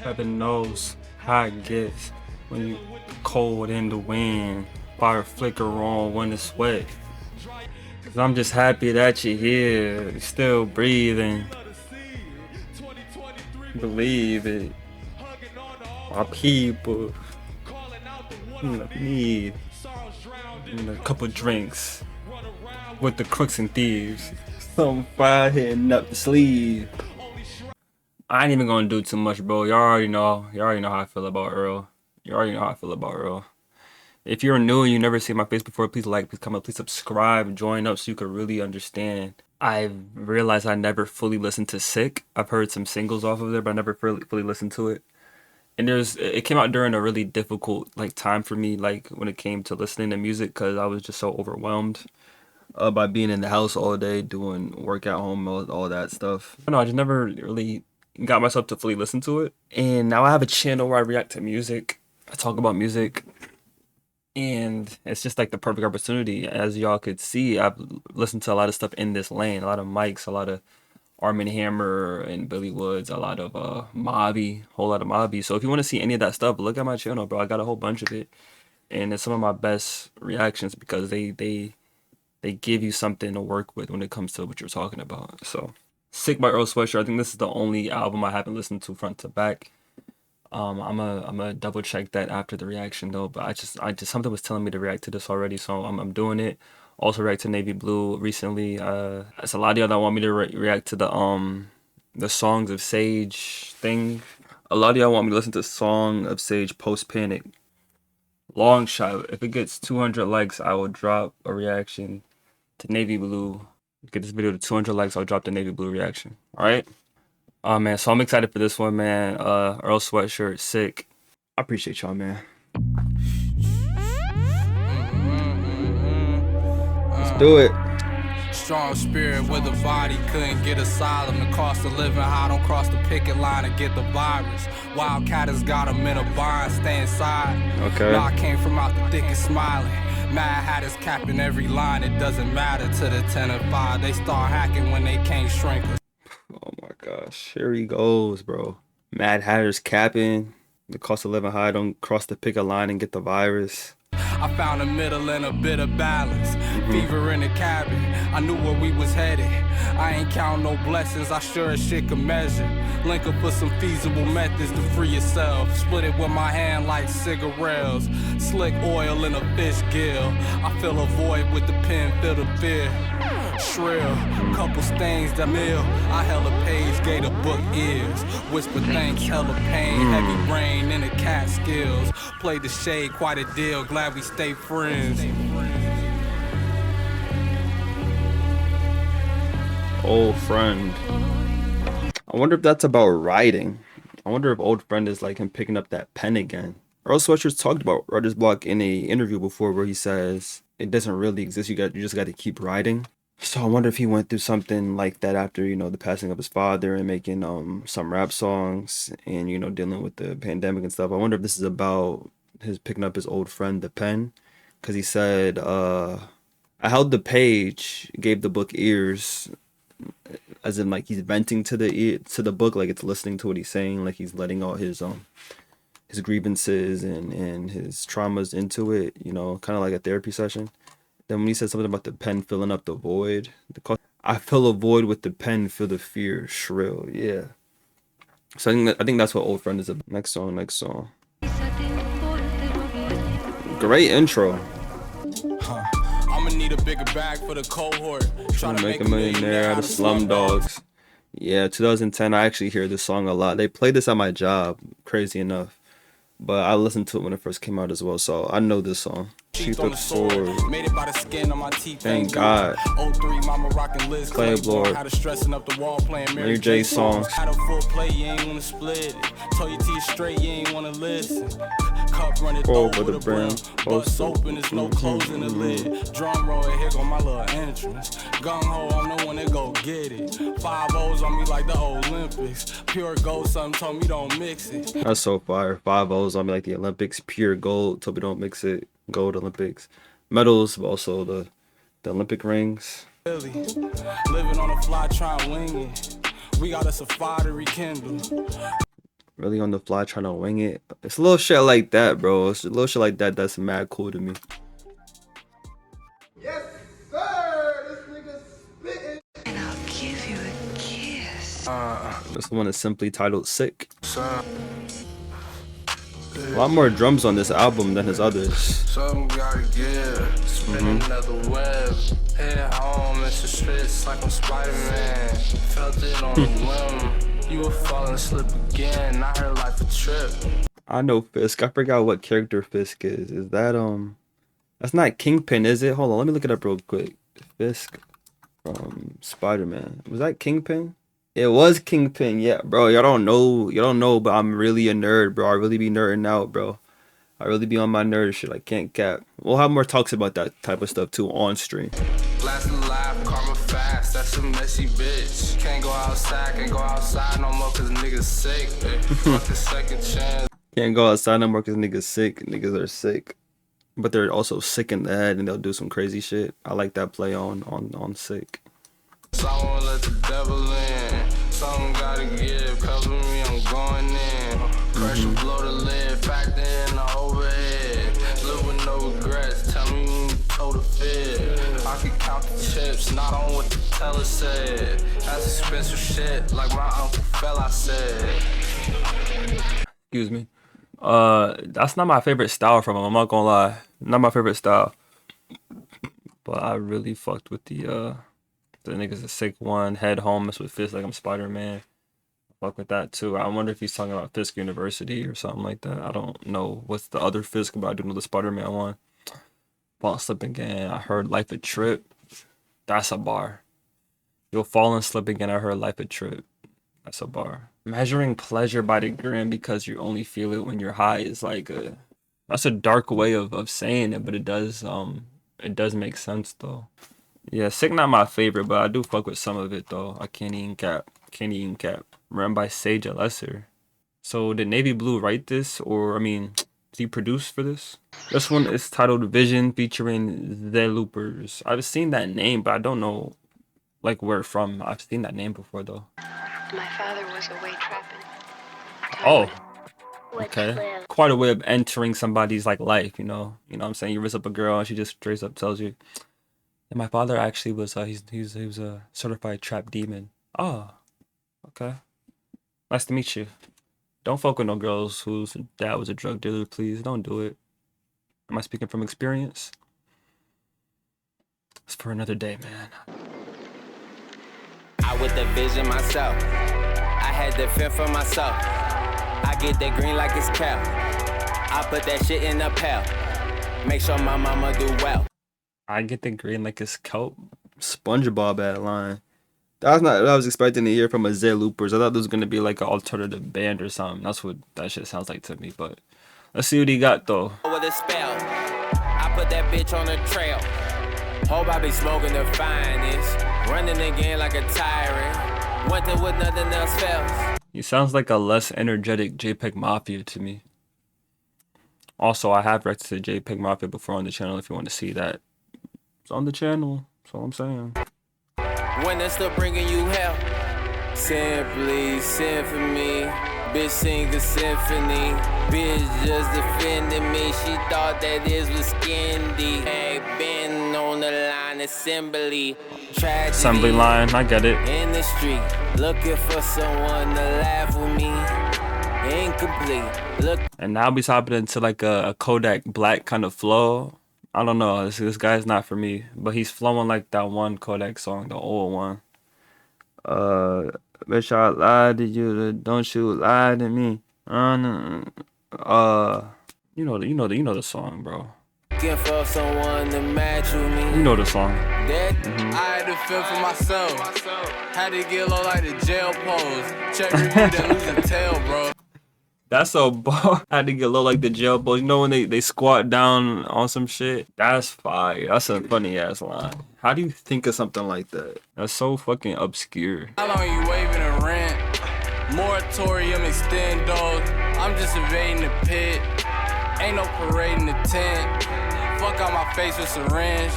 Heaven knows how it gets when you cold in the wind, fire flicker on when it's wet. Cause I'm just happy that you're here, still breathing. Believe it, my people need a couple drinks with the crooks and thieves. Some fire hitting up the sleeve. I ain't even gonna do too much, bro. You already know. You already know how I feel about Earl. You already know how I feel about Earl. If you're new and you never seen my face before, please like, please comment, please subscribe, join up so you could really understand. I've realized I never fully listened to Sick. I've heard some singles off of there, but I never fully listened to it. And it came out during a really difficult time for me, like when it came to listening to music, because I was just so overwhelmed by being in the house all day doing work at home, all that stuff. I don't know, I just never really got myself to fully listen to it. And now I have a channel where I react to music. I talk about music. And it's just like the perfect opportunity. As y'all could see, I've listened to a lot of stuff in this lane. A lot of Mike's, a lot of Arm& Hammer and Billy Woods, a lot of Mobby, whole lot of Mobby. So if you want to see any of that stuff, look at my channel, bro. I got a whole bunch of it. And it's some of my best reactions because they give you something to work with when it comes to what you're talking about. So Sick by Earl Sweatshirt. I think this is the only album I haven't listened to front to back. I'm gonna double check that after the reaction though, but I just something was telling me to react to this already, so I'm doing it. Also react to Navy Blue recently. It's a lot of y'all that want me to react to the Songs of Sage thing. A lot of y'all want me to listen to Song of Sage Post Panic. Long shot. If it gets 200 likes, I will drop a reaction to Navy Blue. Get this video to 200 likes, I'll drop the Navy Blue reaction. All right. Oh man, so I'm excited for this one, man. Earl Sweatshirt, Sick. I appreciate y'all, man. Let's do it. Strong spirit with a body, couldn't get asylum. The cost of living high, don't cross the picket line and get the virus. Wildcat has got him in a bind, stay inside. Okay. No, I came from out the thick and smiling. Mad Hatters capping every line, it doesn't matter to the 10 and 5. They start hacking when they can't shrink. Oh my gosh, here he goes, bro. Mad Hatters capping. The cost of living high, don't cross the picket line and get the virus. I found a middle and a bit of balance. Fever in the cabin, I knew where we was headed. I ain't count no blessings, I sure as shit can measure. Link up for some feasible methods to free yourself. Split it with my hand like cigarettes. Slick oil in a fish gill. I fill a void with the pen, fill the fear. Shrill, couple stains that mill. I held a page, gave the book ears. Whisper thanks, hella pain, heavy rain in the cat skills. Played the shade quite a deal, glad we stay friends. Old friend. I wonder if that's about writing. I wonder if old friend is like him picking up that pen again. Earl Sweatshirt talked about writer's block in a interview before where he says it doesn't really exist. You just got to keep writing. So I wonder if he went through something like that after, the passing of his father and making some rap songs and, dealing with the pandemic and stuff. I wonder if this is about his picking up his old friend, the pen. Because he said, I held the page, gave the book ears, as in like he's venting to the book, like it's listening to what he's saying, like he's letting all his grievances and his traumas into it, kind of like a therapy session. Then when he said something about the pen filling up the void, I fill a void with the pen, feel the fear, shrill. Yeah. So I think that's what Old Friend is about. Next song. Great intro. I'ma need a bigger bag for the cohort. Trying to make a millionaire out of slum dogs. Yeah, 2010, I actually hear this song a lot. They played this at my job, crazy enough. But I listened to it when it first came out as well, so I know this song. Sheath of sword. Made it by the skin on my teeth. Thank God. 03 mama rocking Liz Claymore. Had her stressing up the wall playing Mary J songs. Had a full play, you ain't wanna split it. Told you to you straight, you ain't wanna listen. Cup running Over over the the brim. Bust open, there's no closing the lid. Drum roll, here go my little entrance. Gung ho, I'm the one that go get it. 5 O's on me like the Olympics. Pure gold, something told me don't mix it. That's so fire. 5 O's on me like the Olympics. Pure gold, so we don't mix it. Gold Olympics. Medals, but also the Olympic rings. Living on a fly, trying to wing it. We got us a fire to rekindle. Really on the fly trying to wing it. It's a little shit like that, bro. It's a little shit like that that's mad cool to me. Yes, sir. This nigga spitting. And I'll give you a kiss. This one is simply titled Sick. A lot more drums on this album than his others. Something gotta give. Spin another web. Head home, it's the streets like I'm Spider-Man. Felt it on the whim. You were falling asleep again. I heard life a trip. I know Fisk. I forgot what character Fisk is. Is that that's not Kingpin, is it? Hold on, let me look it up real quick. Fisk from Spider-Man. Was that Kingpin? It was Kingpin, yeah, bro. Y'all don't know, but I'm really a nerd, bro. I really be nerding out, bro. I really be on my nerd shit. I can't cap. We'll have more talks about that type of stuff too on stream. Last alive, karma fast. That's a messy bitch. Can't go outside no more cause niggas sick. Fuck a second chance. Can't go outside no more cause niggas sick. Niggas are sick. But they're also sick in the head and they'll do some crazy shit. I like that play on sick. So I won't let the devil in. Something gotta give. Cover me, I'm going in. Pressure blow the lid. Factor in the overhead. Live with no regrets. Tell me when you told the fib. I can count the chips, not on what the teller said. That's expensive shit, like my uncle fella said. Excuse me. That's not my favorite style from him. I'm not gonna lie. Not my favorite style. But I really fucked with the niggas a sick one. Head home, mess with Fisk like I'm Spider-Man. Fuck with that too. I wonder if he's talking about Fisk University or something like that. I don't know what's the other Fisk, but I do know the Spider-Man one. Fall slip again. I heard life a trip. That's a bar. You'll fall and slip again. I heard life a trip. That's a bar. Measuring pleasure by the gram because you only feel it when you're high is like that's a dark way of saying it, but it does make sense though. Yeah, Sick not my favorite, but I do fuck with some of it though. I can't even cap. Run by Sage Lesser. So did Navy Blue write this, or did he produce for this? This one is titled Vision featuring The Loopers. I've seen that name, but I don't know like where from. I've seen that name before though. My father was away trapping. Oh, okay. Quite a way of entering somebody's like life, you know. You know what I'm saying? You risk up a girl and she just straight up tells you, and my father actually was he was a certified trap demon. Oh, okay. Nice to meet you. Don't fuck with no girls whose dad was a drug dealer, please. Don't do it. Am I speaking from experience? It's for another day, man. I with the vision myself. I had the feel for myself. I get that green like it's cow. I put that shit in a pail. Make sure my mama do well. I get the green like it's kelp. SpongeBob at line. That's not what I was expecting to hear from a Z Loopers. I thought this was gonna be like an alternative band or something. That's what that shit sounds like to me. But let's see what he got though. With a spell, I put that bitch on the trail. Hope I be smoking the finest. Running again like a tyrant. Went there with nothing else fails. He sounds like a less energetic JPEG Mafia to me. Also, I have reacted to JPEG Mafia before on the channel if you want to see that. It's on the channel. That's all I'm saying. When they're still bringing you hell. Simply sing for me. Bitch sing a symphony. Bitch just defending me. She thought that this was skindy. Hey, been on the line assembly. Tragedy. Assembly line, I get it. In the street, looking for someone to laugh with me. Incomplete. Look. And now he's hopping into like a Kodak Black kind of flow. I don't know. This guy's not for me, but he's flowing like that one Kodak song, the old one. Bitch, I lied to you. Don't you lie to me. You know the song, bro. Looking for someone to match with me. You know the song. I had to feel for myself. Had to get low like the jail pose. Check review that lose a tail, bro. That's a bar. I had to get low like the jail boys. You know when they squat down on some shit? That's fire. That's a funny ass line. How do you think of something like that? That's so fucking obscure. How long you waving a rent? Moratorium extendos. I'm just evading the pit. Ain't no parade in the tent. Fuck out my face with syringe.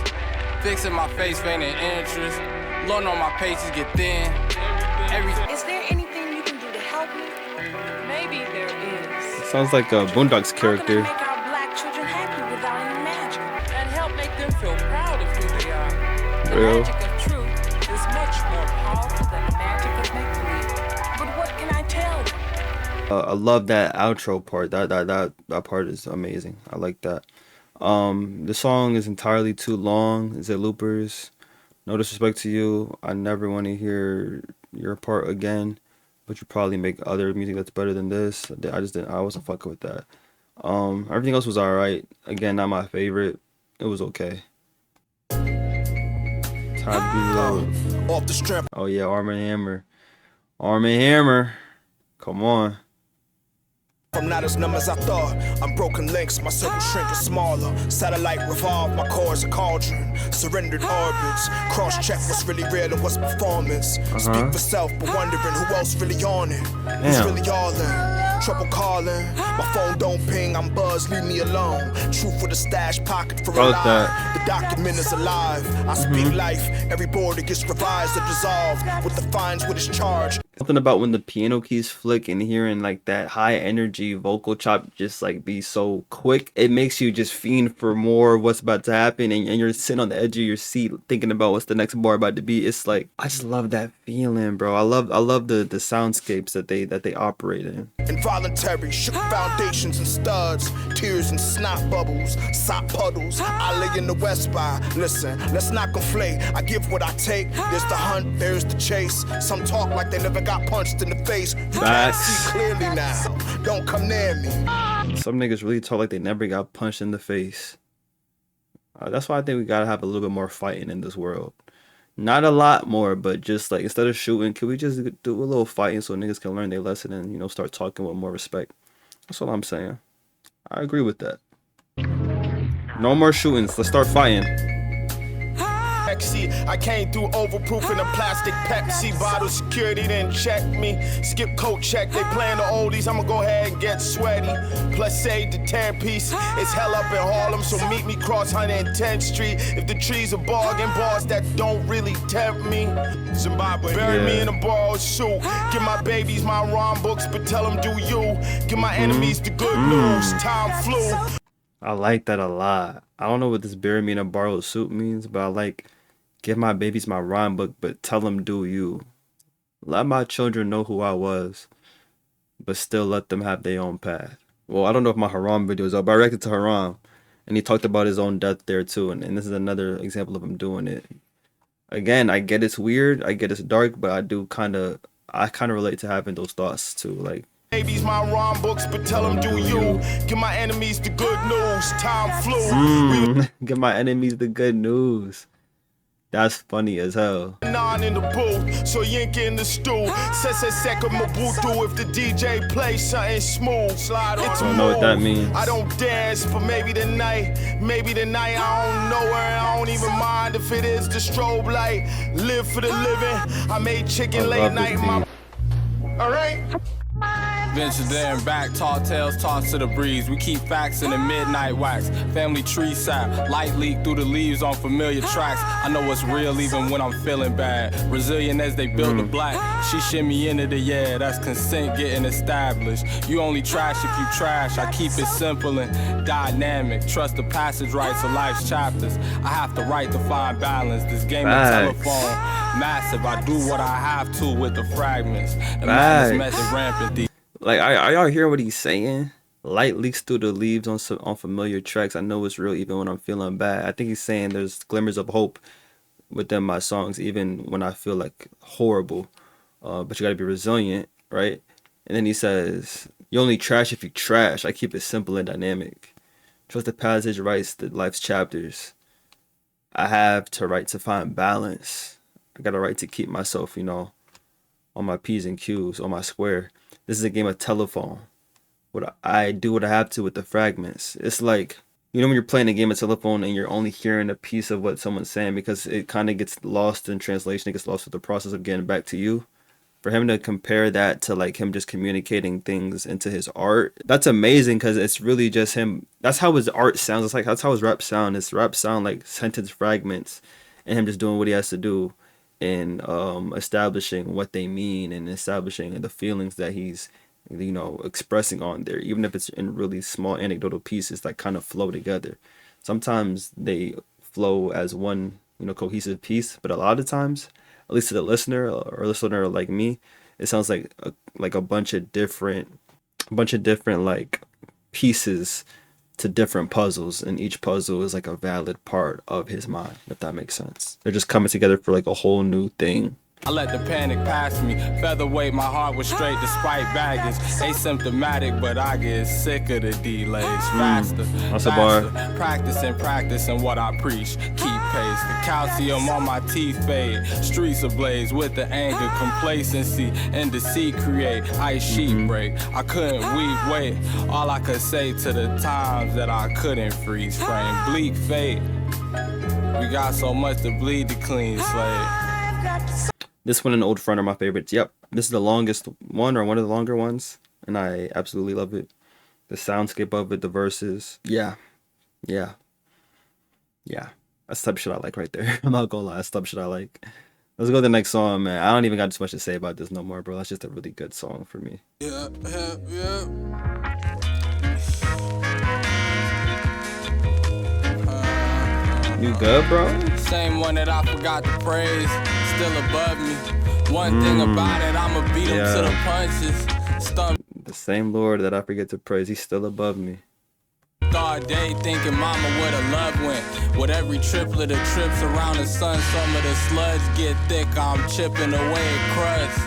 Fixing my face, feigning interest. Loading on my paces get thin. Is there anything you can do to help me? Maybe Sounds like a Boondocks character. How can I make our black children happy without any magic? And help make them feel proud of who they are. The Real. magic of truth is much more powerful than the magic of make-believe. But what can I tell them? I love that outro part. That part is amazing. I like that. The song is entirely too long. Is it loopers? No disrespect to you. I never want to hear your part again. But you probably make other music that's better than this. I just didn't. I wasn't fucking with that. Everything else was alright. Again, not my favorite. It was okay. Tabula. Off the strip. Oh yeah, Arm and Hammer. Arm and Hammer. Come on. I'm not as numb as I thought. I'm broken links, my circle shrinking smaller. Satellite revolve, my core is a cauldron. Surrendered orbits, cross-check what's really real and what's performance. Speak for self, but wondering who else really on it. Who's really all in? Trouble calling, my phone don't ping, I'm buzzed, leave me alone. Truth with a stash pocket for a lie. The document is alive, I speak life. Every board that gets revised or dissolved with the fines with its charge. Something about when the piano keys flick and hearing like that high energy vocal chop just like be so quick, it makes you just fiend for more of what's about to happen, and you're sitting on the edge of your seat thinking about what's the next bar about to be. It's like, I just love that feeling, bro. I love the soundscapes that they operate in. Involuntary, shook foundations and studs, tears and snot bubbles, sock puddles. I lay in the West by. Listen, let's not conflate. I give what I take. There's the hunt, there's the chase. Some talk like they never got punched in the face. You can't see clearly now. Don't come near me. Some niggas really talk like they never got punched in the face. That's why I think we gotta have a little bit more fighting in this world. Not a lot more, but just like, instead of shooting, can we just do a little fighting so niggas can learn their lesson and, you know, start talking with more respect? That's all I'm saying. I agree with that. No more shootings. Let's start fighting. I came through overproofing a plastic Pepsi bottle. Security didn't check me. Skip coat check. They playing the oldies. I'ma go ahead and get sweaty. Plus save the 10 piece. It's hell up in Harlem, so meet me cross 110th Street. If the trees are bargain bars that don't really tempt me. Zimbabwe. Bury me in a borrowed suit. Give my babies my rhyme books, but tell them do you. Give my enemies the good news. Time flew. I like that a lot. I don't know what this bury me in a borrowed suit means, but I like, give my babies my rhyme book, but tell them do you. Let my children know who I was, but still let them have their own path. Well, I don't know if my Haram video is up, but I reacted to Haram, and he talked about his own death there too, and this is another example of him doing it. Again, I get it's weird, I get it's dark, but I kind of relate to having those thoughts too, like, Babies my rhyme books, but tell them do you. Give my enemies the good news. Time flew. Give my enemies the good news. That's funny as hell. Nine in the booth, so yink in the stool. Says second Mabutu if the DJ plays something smooth. Slide on. I don't know what that means. I don't dance, but maybe tonight I don't know her. I don't even mind if it is the strobe light. Live for the living. I made chicken late night. All right. Venture there and back, tall tales tossed to the breeze. We keep facts in the midnight wax. Family tree sap, light leak through the leaves on familiar tracks. I know what's real even when I'm feeling bad. Resilient as they build the black. She shimmy into the yeah, that's consent getting established. You only trash if you trash. I keep it simple and dynamic. Trust the passage rights of life's chapters. I have to write to find balance. This game of telephone, massive. I do what I have to with the fragments. The madness method rampant. Like, are y'all hearing what he's saying? Light leaks through the leaves on familiar tracks. I know it's real even when I'm feeling bad. I think he's saying there's glimmers of hope within my songs, even when I feel like horrible. But you gotta be resilient, right? And then he says, you only trash if you trash. I keep it simple and dynamic. Trust the passage writes the life's chapters. I have to write to find balance. I got a right to keep myself, you know, on my P's and Q's, on my square. This is a game of telephone. I do what I have to with the fragments. It's like, you know, when you're playing a game of telephone and you're only hearing a piece of what someone's saying because it kind of gets lost in translation. It gets lost with the process of getting back to you. For him to compare that to like him just communicating things into his art, that's amazing because it's really just him. That's how his art sounds. It's like, that's how his rap sound. His rap sound like sentence fragments and him just doing what he has to do in establishing what they mean and establishing the feelings that he's you know, expressing on there, even if it's in really small anecdotal pieces that kind of flow together. Sometimes they flow as one, you know, cohesive piece, but a lot of times, at least to the listener or listener like me, it sounds like a bunch of different like pieces to different puzzles, and each puzzle is like a valid part of his mind, if that makes sense. They're just coming together for like a whole new thing. I let the panic pass me. Featherweight, my heart was straight despite baggage. Asymptomatic, but I get sick of the delays. Faster, That's a bar. Practicing what I preach. Keep pace. The calcium on my teeth fade. Streets ablaze with the anger, complacency, and deceit create. Ice sheet break. I couldn't wait. All I could say to the times that I couldn't freeze frame. Bleak fate. We got so much to bleed to clean slate. This one, An Old Friend, are my favorites. Yep, this is the longest one, or one of the longer ones, and I absolutely love it. The soundscape of it, the verses. Yeah. That's the type of shit I like right there. I'm not gonna lie, that's the type of shit I like. Let's go to the next song, man. I don't even got too much to say about this no more, bro. That's just a really good song for me. Yeah. You good, bro? Same one that I forgot to praise, still above me. One thing about it, I'ma beat him to the punches. The same Lord that I forget to praise, he's still above me. All day thinking mama where the love went. With every triplet of trips around the sun, some of the sludge get thick, I'm chipping away at crust.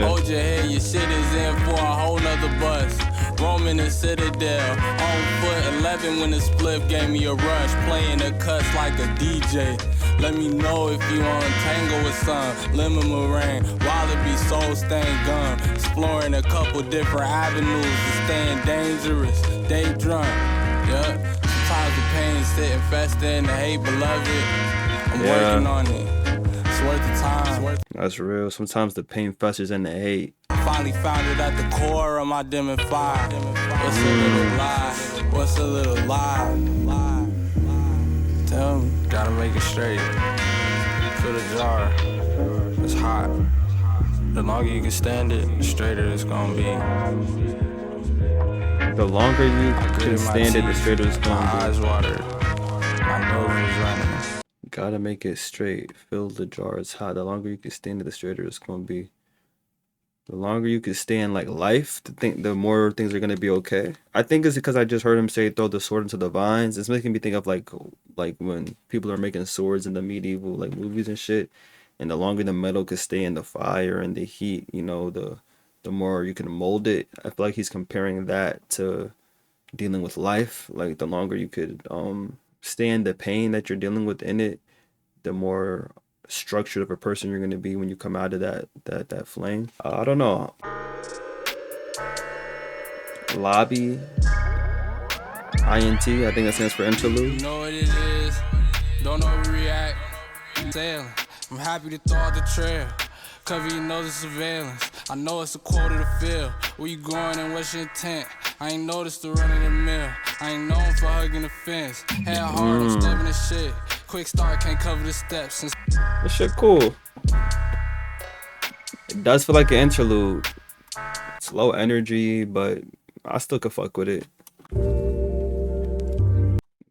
Hold your head, your shit is in for a whole nother bus. Roaming the Citadel, on foot 11 when the spliff gave me a rush. Playing the cuts like a DJ. Let me know if you untangle with some lemon meringue. Wallaby soul stained gum. Exploring a couple different avenues to staying dangerous. Day drunk, yeah. Sometimes the pain sitting fester in the hate, beloved. I'm working on it. It's worth the time. That's real. Sometimes the pain festers in the hate. Finally found it at the core of my dim and fire. What's a little lie? What's a little lie? Tell me, gotta make it straight. Fill the jar, it's hot. The longer you can stand it, the straighter it's gonna be. The longer you can stand it, the straighter it's gonna be. My eyes watered, my nose was running. Gotta make it straight. Fill the jar, it's hot. The longer you can stand it, the straighter it's gonna be. The longer you can stand like life, the more things are gonna be okay. I think it's because I just heard him say throw the sword into the vines. It's making me think of like when people are making swords in the medieval like movies and shit. And the longer the metal can stay in the fire and the heat, you know, the more you can mold it. I feel like he's comparing that to dealing with life. Like the longer you could stand the pain that you're dealing with in it, the more structured of a person you're going to be when you come out of that flame. I don't know. Lobby INT, I think that stands for interlude. You know what it is, don't overreact. Sailing, I'm happy to thaw out the trail. Cover you know the surveillance. I know it's a quarter to fill. Where you going and what's your intent? I ain't noticed the run of the mill. I ain't known for hugging the fence. Head hard, I'm stepping the shit. Quick start, can't cover the steps. This shit cool. It does feel like an interlude. It's low energy, but I still could fuck with it.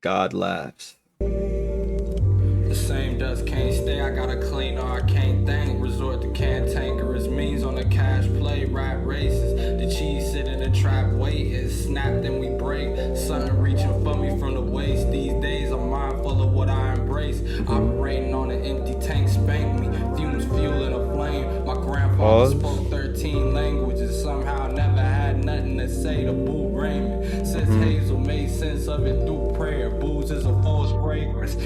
God laughs. The same dust can't stay. I gotta clean or I can't think. Resort to cantankerous means on the cash play. Rap races. The cheese sit in the trap. Wait is snapped and we break. Something reaching for me from the waist. These days I'm mindful of what I embrace. Operating on an empty tank. Spank me. Fumes fueling a flame. My grandfather spoke 13 languages. Somehow never had nothing to say to Boo Raymond. Since Hazel made sense of it through prayer. Booze is a false fragrance.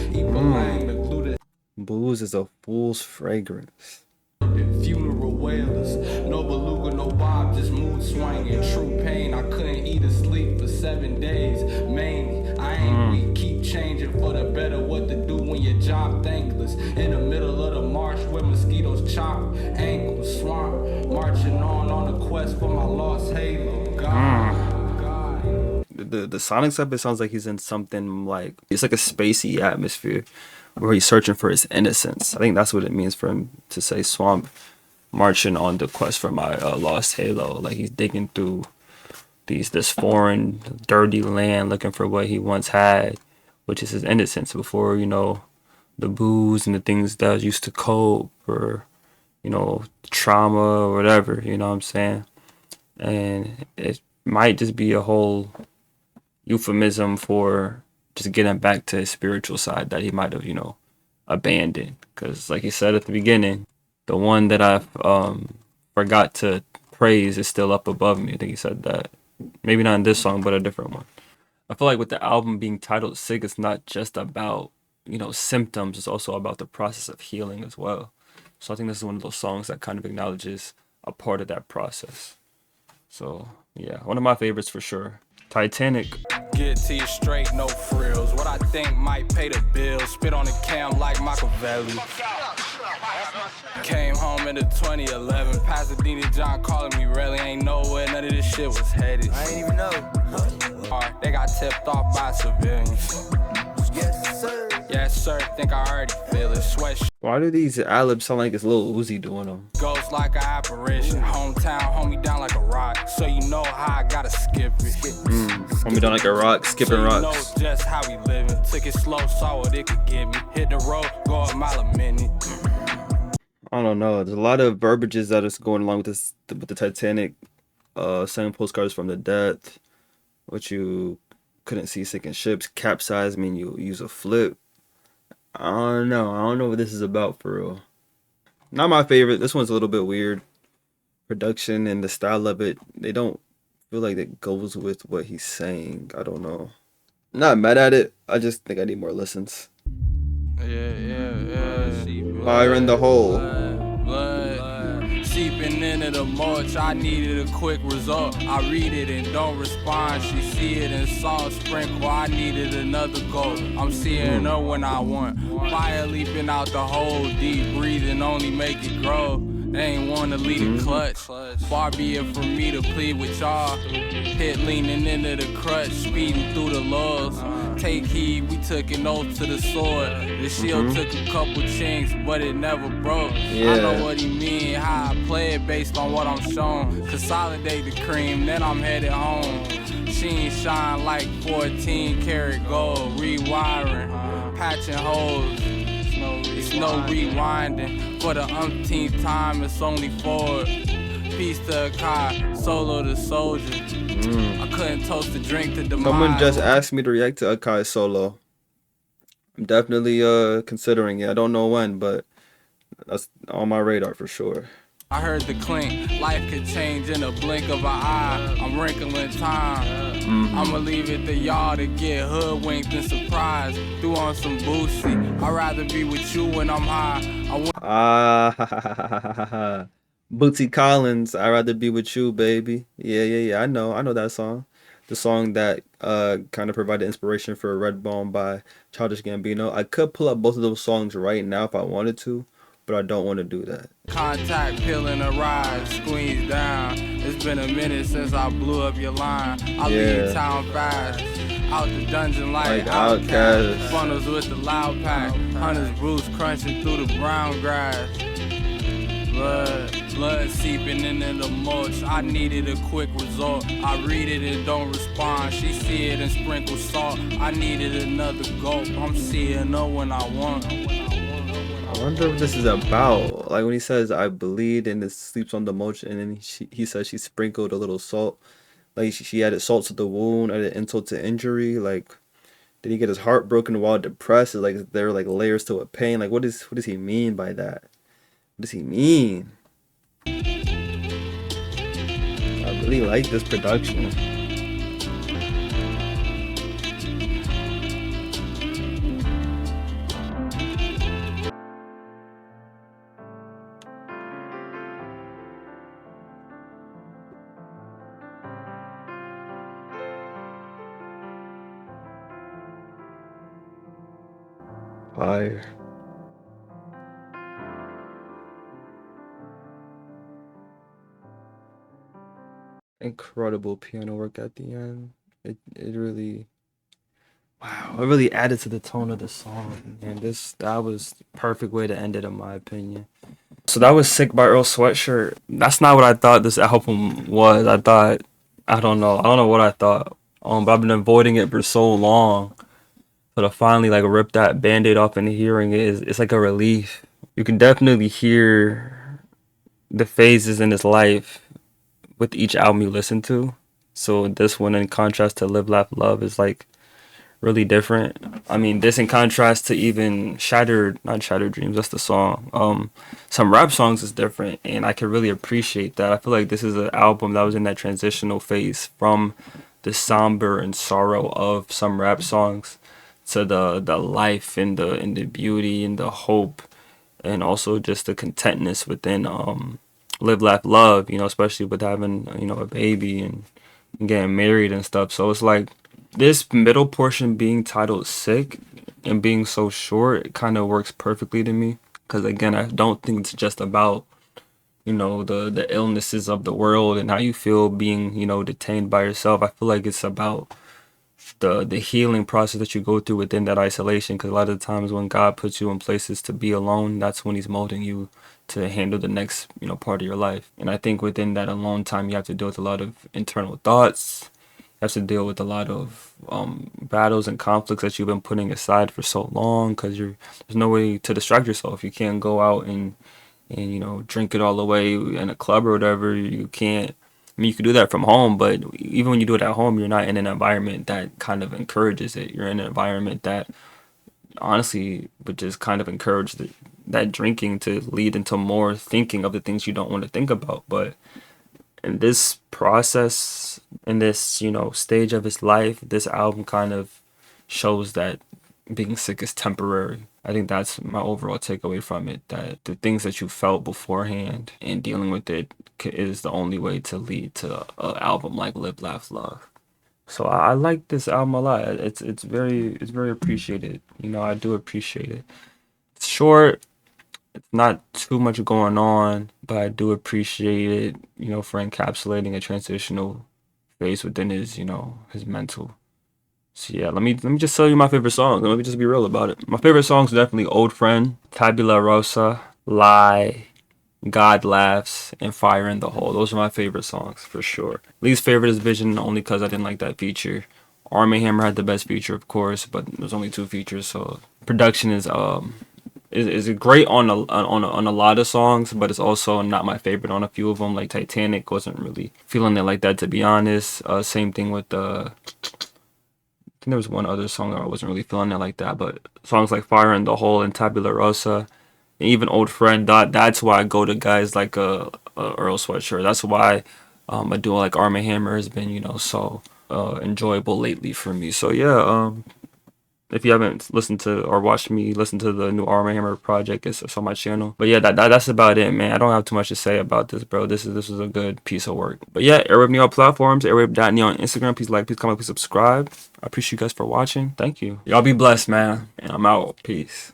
Booze is a fool's fragrance. Funeral wailers, no beluga, no bob, just mood swinging. True pain, I couldn't eat or sleep for 7 days. Mainly, I ain't weak, keep changing for the better. What to do when your job thankless? In the middle of the marsh where mosquitoes chop ankles, swamp, marching on a quest for my lost halo. God. The sonics of it sounds like he's in something like it's like a spacey atmosphere where he's searching for his innocence. I think that's what it means for him to say swamp, marching on the quest for my lost halo. Like he's digging through this foreign, dirty land looking for what he once had, which is his innocence before, the booze and the things that used to cope or, trauma or whatever, you know what I'm saying? And it might just be a whole euphemism for just getting back to his spiritual side that he might have, abandoned. Because like he said at the beginning, the one that I forgot to praise is still up above me. I think he said that. Maybe not in this song, but a different one. I feel like with the album being titled Sick, it's not just about, symptoms. It's also about the process of healing as well. So I think this is one of those songs that kind of acknowledges a part of that process. So yeah, one of my favorites for sure. Titanic. Get to you straight, no frills. What I think might pay the bills. Spit on the cam like Machiavelli. Came home in the 2011. Pasadena John calling me really. Ain't nowhere none of this shit was headed. I ain't even know. They got tipped off by civilians. Yes, sir. Yes, sir. Think I already feel it. Sweatshirt. Why do these ad-libs sound like it's Lil Uzi doing them? Ghost like an apparition. Hometown, hold me down like a rock. So you know how I gotta skip it. Hold me down like a rock, skipping so you rocks. Know just how we living. Took it slow, saw what it could give me. Hit the road, go a mile a minute. I don't know. There's a lot of verbiages that is going along with this, with the Titanic. Sending postcards from the depth, what you couldn't see sinking ships, capsize, mean you use a flip. I don't know what this is about for real. Not my favorite. This one's a little bit weird. Production and the style of it, they don't feel like it goes with what he's saying. I don't know. Not mad at it. I just think I need more listens. Fire in the hole. Blood seeping into the mulch. I needed a quick result. I read it and don't respond. She see it and saw sprinkle. I needed another goal. I'm seeing her when I want. Fire leaping out the hole. Deep breathing only make it grow. They ain't wanna lead a clutch. Far be it from me to plead with y'all. Hit leaning into the crutch, speeding through the laws. Take heed, we took an oath to the sword. The shield took a couple chinks, but it never broke. I know what he mean, how I play it based on what I'm shown. Consolidate the cream, then I'm headed home. Sheen shine like 14 karat gold. Rewiring, patching holes. It's no rewinding. For the umpteenth time, it's only forward. Peace to Akai, solo to soldier. I couldn't toast a drink to demise. Someone just asked me to react to Akai solo. I'm definitely considering it. I don't know when, but that's on my radar for sure. I heard the clink. Life could change in a blink of an eye. I'm wrinkling time. I'ma leave it to y'all to get hoodwinked and surprised. Threw on some Boosie. I'd rather be with you when I'm high. Bootsy Collins, I'd rather be with you, baby. Yeah. I know that song. The song that kind of provided inspiration for Redbone by Childish Gambino. I could pull up both of those songs right now if I wanted to, but I don't want to do that. Contact peeling a rise, squeeze down. It's been a minute since I blew up your line. I leave town fast. Out the dungeon like Outcast. Funnels with the loud pack. Hunters Bruce crunching through the brown grass. Blood seeping into the mulch. I needed a quick result. I read it and don't respond. She see it and sprinkle salt. I needed another gulp. I'm seeing her when I want. I wonder what this is about. Like when he says I bleed and it sleeps on the mulch, and then he says she sprinkled a little salt. Like she added salt to the wound, added insult to injury. Like, did he get his heart broken while depressed? Like there were like layers to a pain. Like what does he mean by that? What does he mean? I really like this production. Fire. Incredible piano work at the end. It really, wow, it really added to the tone of the song, and that was the perfect way to end it in my opinion. So that was Sick by Earl Sweatshirt. That's not what I thought this album was. I don't know. I don't know what I thought. But I've been avoiding it for so long. So to finally like rip that band-aid off and hearing it it's like a relief. You can definitely hear the phases in his life with each album you listen to. So this one, in contrast to Live, Laugh, Love, is like really different. I mean, this in contrast to even not Shattered Dreams, that's the song. Some rap songs is different, and I can really appreciate that. I feel like this is an album that was in that transitional phase from the somber and sorrow of some rap songs to the life and the beauty and the hope, and also just the contentness within Live, Laugh, Love. You know, especially with having a baby and getting married and stuff. So it's like this middle portion being titled Sick and being so short, it kind of works perfectly to me. Because again, I don't think it's just about, the illnesses of the world and how you feel being, detained by yourself. I feel like it's about the healing process that you go through within that isolation. Because a lot of the times when God puts you in places to be alone, that's when he's molding you to handle the next, part of your life. And I think within that alone time, you have to deal with a lot of internal thoughts. You have to deal with a lot of battles and conflicts that you've been putting aside for so long, because there's no way to distract yourself. You can't go out and drink it all away in a club or whatever. You can't. I mean, you can do that from home, but even when you do it at home, you're not in an environment that kind of encourages it. You're in an environment that honestly would just kind of encourage that drinking to lead into more thinking of the things you don't want to think about. But in this process, in this, stage of his life, this album kind of shows that being sick is temporary. I think that's my overall takeaway from it, that the things that you felt beforehand and dealing with it is the only way to lead to an album like Live, Laugh, Love. So I like this album a lot. It's very appreciated. I do appreciate it. It's short. It's not too much going on, but I do appreciate it, for encapsulating a transitional phase within his mental. So yeah, let me just tell you my favorite songs. Let me just be real about it. My favorite songs are definitely Old Friend, Tabula Rasa, Lie, God Laughs, and Fire in the Hole. Those are my favorite songs for sure. Least favorite is Vision, only because I didn't like that feature. Arm & Hammer had the best feature, of course, but there's only two features, so production is great on a lot of songs, but it's also not my favorite on a few of them. Like Titanic, wasn't really feeling it like that, to be honest. Same thing with I think there was one other song that I wasn't really feeling it like that, but songs like Fire in the Hole and Tabula Rasa, and even Old Friend, that's why I go to guys like Earl Sweatshirt. That's why a duo like Arm & Hammer has been so enjoyable lately for me. So yeah, if you haven't listened to or watched me listen to the new Arm & Hammer project, it's on my channel. But yeah, that's about it, man. I don't have too much to say about this, bro. This is a good piece of work. But yeah, Airwave Me on platforms, airwave.me on Instagram. Please like, please comment, please subscribe. I appreciate you guys for watching. Thank you. Y'all be blessed, man. And I'm out. Peace.